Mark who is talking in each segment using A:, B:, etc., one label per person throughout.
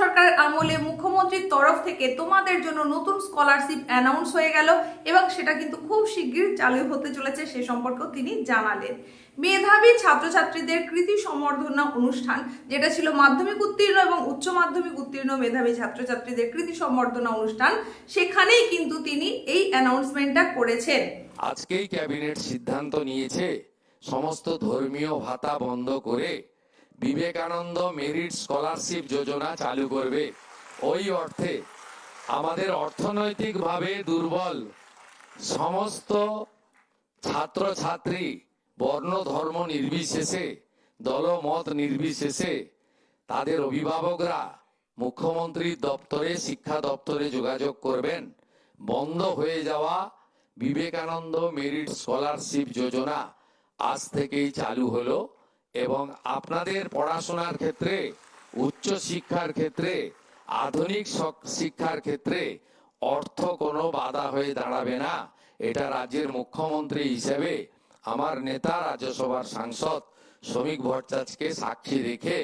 A: সরকারের আমলে মুখ্যমন্ত্রীর তরফ থেকে তোমাদের জন্য নতুন স্কলারশিপ অ্যানাউন্স হয়ে গেল এবং সেটা কিন্তু খুব শিগগির চালু হতে চলেছে সে সম্পর্কেও তিনি জানালেন। মেধাবী ছাত্রছাত্রীদের কৃতি সম্বর্ধনা অনুষ্ঠান, যেটা ছিল মাধ্যমিক উত্তীর্ণ এবং উচ্চ মাধ্যমিক উত্তীর্ণ মেধাবী ছাত্রছাত্রীদের কৃতি সম্বর্ধনা অনুষ্ঠান, সেখানেই কিন্তু তিনি এই অ্যানাউন্সমেন্টটা করেছেন।
B: আজকেই ক্যাবিনেট সিদ্ধান্ত নিয়েছে সমস্ত ধর্মীয় ভাতা বন্ধ করে বিবেকানন্দ মেরিট স্কলারশিপ যোজনা চালু করবে। ওই অর্থে আমাদের অর্থনৈতিকভাবে দুর্বল সমস্ত ছাত্রছাত্রী বর্ণ ধর্ম নির্বিশেষে, দলমত নির্বিশেষে তাদের অভিভাবকরা মুখ্যমন্ত্রীর দপ্তরে, শিক্ষা দপ্তরে যোগাযোগ করবেন। বন্ধ হয়ে যাওয়া বিবেকানন্দ মেরিট স্কলারশিপ যোজনা আজ থেকেই চালু হলো এবং আপনাদের পড়াশোনার ক্ষেত্রে, উচ্চ শিক্ষার ক্ষেত্রে, আধুনিক শিক্ষার ক্ষেত্রে অর্থ কোনো বাধা হয়ে দাঁড়াবে না। এটা রাজ্যের মুখ্যমন্ত্রী হিসেবে আমার নেতা রাজ্যসভার সাংসদ শ্রমিক ভট্টাচার্যকে সাক্ষী রেখে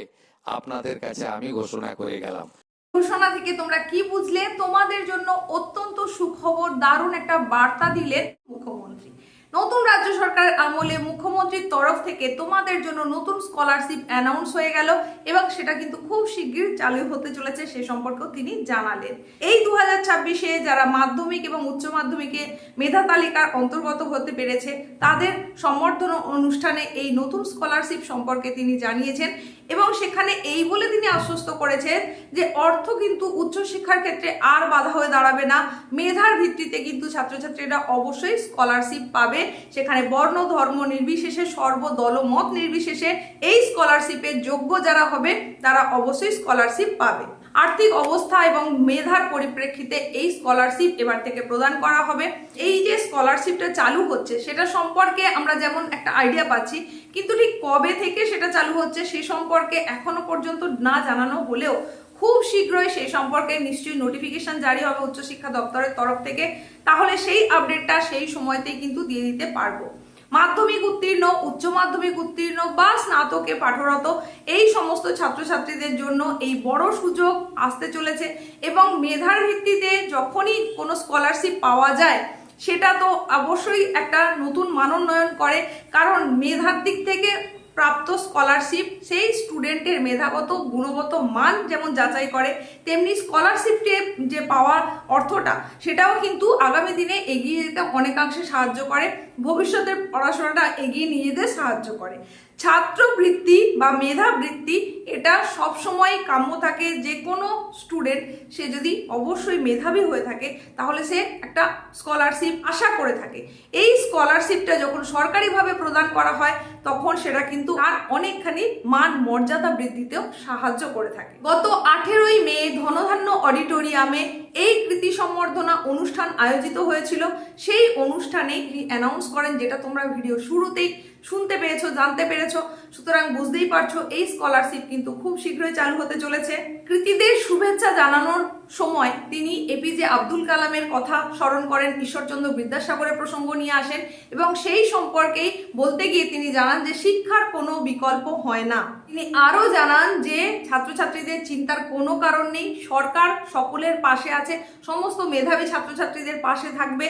B: আপনাদের কাছে আমি ঘোষণা করে গেলাম।
A: ঘোষণা থেকে তোমরা কি বুঝলে? তোমাদের জন্য অত্যন্ত সুখবর, দারুণ একটা বার্তা দিলেন মুখ্যমন্ত্রী। নতুন রাজ্য সরকারের আমলে মুখ্যমন্ত্রীর তরফ থেকে তোমাদের জন্য নতুন স্কলারশিপ অ্যানাউন্স হয়ে গেল এবং সেটা কিন্তু খুব শিগগির চালু হতে চলেছে সে সম্পর্কেও তিনি জানালেন। এই 2026-এ যারা মাধ্যমিক এবং উচ্চ মাধ্যমিকে মেধা তালিকার অন্তর্গত হতে পেরেছে তাদের সম্বর্ধনা অনুষ্ঠানে এই নতুন স্কলারশিপ সম্পর্কে তিনি জানিয়েছেন এবং সেখানে এই বলে তিনি আশ্বস্ত করেছেন যে অর্থ কিন্তু উচ্চশিক্ষার ক্ষেত্রে আর বাধা হয়ে দাঁড়াবে না। মেধার ভিত্তিতে কিন্তু ছাত্রছাত্রীরা অবশ্যই স্কলারশিপ পাবে। সেখানে বর্ণ ধর্ম নির্বিশেষে, সর্বদলমত নির্বিশেষে এই স্কলারশিপের যোগ্য যারা হবে তারা অবশ্যই স্কলারশিপ পাবে। আর্থিক অবস্থা এবং মেধার পরিপ্রেক্ষিতে এই স্কলারশিপ এবার থেকে প্রদান করা হবে। এই যে স্কলারশিপটা চালু হচ্ছে সেটা সম্পর্কে আমরা যেমন একটা আইডিয়া পাচ্ছি, কিন্তু ঠিক কবে থেকে সেটা চালু হচ্ছে সে সম্পর্কে এখনো পর্যন্ত না জানানো হলেও খুব শীঘ্রই সেই সম্পর্কে নিশ্চয়ই নোটিফিকেশন জারি হবে উচ্চশিক্ষা দপ্তরের তরফ থেকে। তাহলে সেই আপডেটটা সেই সময়তেই কিন্তু দিয়ে দিতে পারবো। মাধ্যমিক উত্তীর্ণ, উচ্চ মাধ্যমিক উত্তীর্ণ বা স্নাতকে পাঠরত এই সমস্ত ছাত্রছাত্রীদের জন্য এই বড় সুযোগ আসতে চলেছে এবং মেধার ভিত্তিতে যখনই কোনো স্কলারশিপ পাওয়া যায় সেটা তো অবশ্যই একটা নতুন মানোন্নয়ন করে, কারণ মেধার দিক থেকে প্রাপ্ত স্কলারশিপ সেই স্টুডেন্টের মেধাগত গুণগত মান যেমন যাচাই করে, তেমনি স্কলারশিপে যে পাওয়ার অর্থটা সেটাও কিন্তু আগামী দিনে এগিয়ে যেতে অনেকাংশে সাহায্য করে, ভবিষ্যতের পড়াশোনাটা এগিয়ে নিয়ে যেতে সাহায্য করে। ছাত্রবৃত্তি বা মেধাবৃত্তি এটা সবসময় কাম্য থাকে। যে কোনো স্টুডেন্ট সে যদি অবশ্যই মেধাবী হয়ে থাকে তাহলে সে একটা স্কলারশিপ আশা করে থাকে। এই স্কলারশিপটা যখন সরকারিভাবে প্রদান করা হয় তখন সেটা কিন্তু আর অনেকখানি মান মর্যাদা বৃদ্ধিতেও সাহায্য করে থাকে। গত 18ই মে ধনধান্য অডিটোরিয়ামে এই কৃতি সম্বর্ধনা অনুষ্ঠান আয়োজিত হয়েছিল। সেই অনুষ্ঠানে তিনি অ্যানাউন্স করেন, যেটা তোমরা ভিডিও শুরুতেই শুনতে পেরেছো, জানতে পেরেছো। সুতরাং বুঝতেই পারছো এই স্কলারশিপ কিন্তু খুব শীঘ্রই চালু হতে চলেছে। কৃতীদের শুভেচ্ছা জানানোর সময় তিনি এপিজে আব্দুল কালামের কথা স্মরণ করেন, ঈশ্বরচন্দ্র বিদ্যাসাগরের প্রসঙ্গ নিয়ে আসেন এবং সেই সম্পর্কেই বলতে গিয়ে তিনি জানান যে শিক্ষার কোনো বিকল্প হয় না। তিনি আরও জানান যে ছাত্রছাত্রীদের চিন্তার কোনো কারণ নেই, সরকার সকলের পাশে আছে, সমস্ত মেধাবী ছাত্রছাত্রীদের পাশে থাকবে।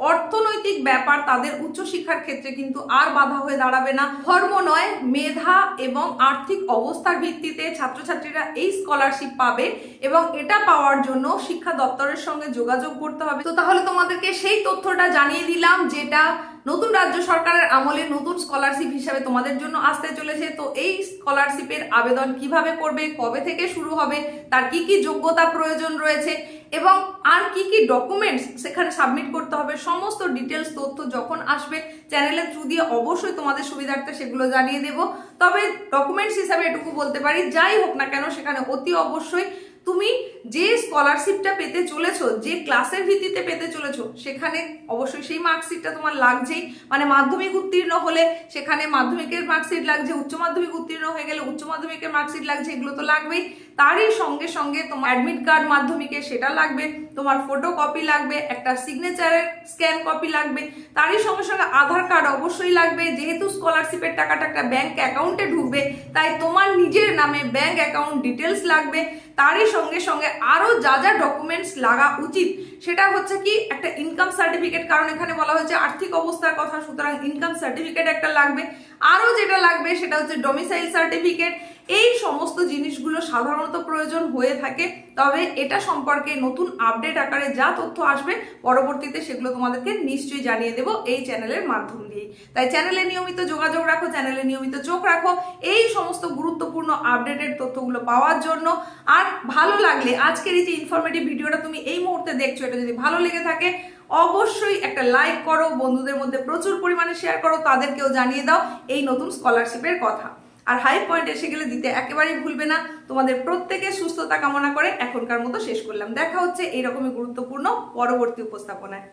A: অর্থনৈতিক ব্যাপার তাদের উচ্চশিক্ষার ক্ষেত্রে কিন্তু আর বাধা হয়ে দাঁড়াবে না। ধর্ম নয়, মেধা এবং আর্থিক অবস্থার ভিত্তিতে ছাত্রছাত্রীরা এই স্কলারশিপ পাবে এবং এটা পাওয়ার জন্য শিক্ষা দপ্তরের সঙ্গে যোগাযোগ করতে হবে। তো তাহলে তোমাদেরকে সেই তথ্যটা জানিয়ে দিলাম যেটা নতুন রাজ্য সরকারের আমলে নতুন স্কলারশিপ হিসাবে তোমাদের জন্য আসতে চলেছে। তো এই স্কলারশিপের আবেদন কিভাবে করবে, কবে থেকে শুরু হবে, তার কি কি যোগ্যতা প্রয়োজন রয়েছে এবং আর কি কি ডকুমেন্টস সেখানে সাবমিট করতে হবে, সমস্ত ডিটেলস তথ্য যখন আসবে চ্যানেলের থ্রু দিয়ে অবশ্যই তোমাদের সুবিধার্থে সেগুলো জানিয়ে দেব। তবে ডকুমেন্টস হিসাবে এটুকু বলতে পারি, যাই হোক না কেন সেখানে অতি অবশ্যই তুমি যে স্কলারশিপটা পেতে চলেছো, যে ক্লাসের ভিত্তিতে পেতে চলেছো, সেখানে অবশ্যই সেই মার্কশিটটা তোমার লাগছেই। মানে মাধ্যমিক উত্তীর্ণ হলে সেখানে মাধ্যমিকের মার্কশিট লাগছে, উচ্চ মাধ্যমিক উত্তীর্ণ হয়ে গেলে উচ্চ মাধ্যমিকের মার্কশিট লাগছে, এগুলো তো লাগবেই। তারই সঙ্গে সঙ্গে তোমার অ্যাডমিট কার্ড মাধ্যমিকে সেটা লাগবে, তোমার ফটো কপি লাগবে, একটা সিগনেচারের স্ক্যান কপি লাগবে, তারই সঙ্গে সঙ্গে আধার কার্ড অবশ্যই লাগবে। যেহেতু স্কলারশিপের টাকাটা একটা ব্যাংক অ্যাকাউন্টে ঢুকবে, তাই তোমার নিজের নামে ব্যাংক অ্যাকাউন্ট ডিটেলস লাগবে। তারই সঙ্গে সঙ্গে আরো যা যা ডকুমেন্টস লাগা উচিত সেটা হচ্ছে কি একটা ইনকাম সার্টিফিকেট, কারণ এখানে বলা হয়েছে আর্থিক অবস্থার কথা, সুতরাং ইনকাম সার্টিফিকেট একটা লাগবে। আরো যেটা লাগবে সেটা হচ্ছে ডোমিসাইল সার্টিফিকেট। এই সমস্ত জিনিসগুলো সাধারণত প্রয়োজন হয়ে থাকে, তবে এটা সম্পর্কে নতুন আপডেট আকারে যা তথ্য আসবে পরবর্তীতে সেগুলো তোমাদেরকে নিশ্চয়ই জানিয়ে দেবো এই চ্যানেলের মাধ্যম দিয়ে। তাই চ্যানেলে নিয়মিত যোগাযোগ রাখো, চ্যানেলে নিয়মিত চোখ রাখো এই সমস্ত গুরুত্বপূর্ণ আপডেটেড তথ্যগুলো পাওয়ার জন্য। আর ভালো লাগলে আজকের এই যে ইনফরমেটিভ ভিডিওটা তুমি এই মুহূর্তে দেখছো, এটা যদি ভালো লেগে থাকে অবশ্যই একটা লাইক করো, বন্ধুদের মধ্যে প্রচুর পরিমাণে শেয়ার করো, তাদেরকেও জানিয়ে দাও এই নতুন স্কলারশিপের কথা। আর হাই পয়েন্ট এসে গেলে দিতে একেবারেই ভুলবে না। তোমাদের প্রত্যেকের সুস্থতা কামনা করে এখনকার মতো শেষ করলাম। দেখা হচ্ছে এইরকমই গুরুত্বপূর্ণ পরবর্তী উপস্থাপনায়।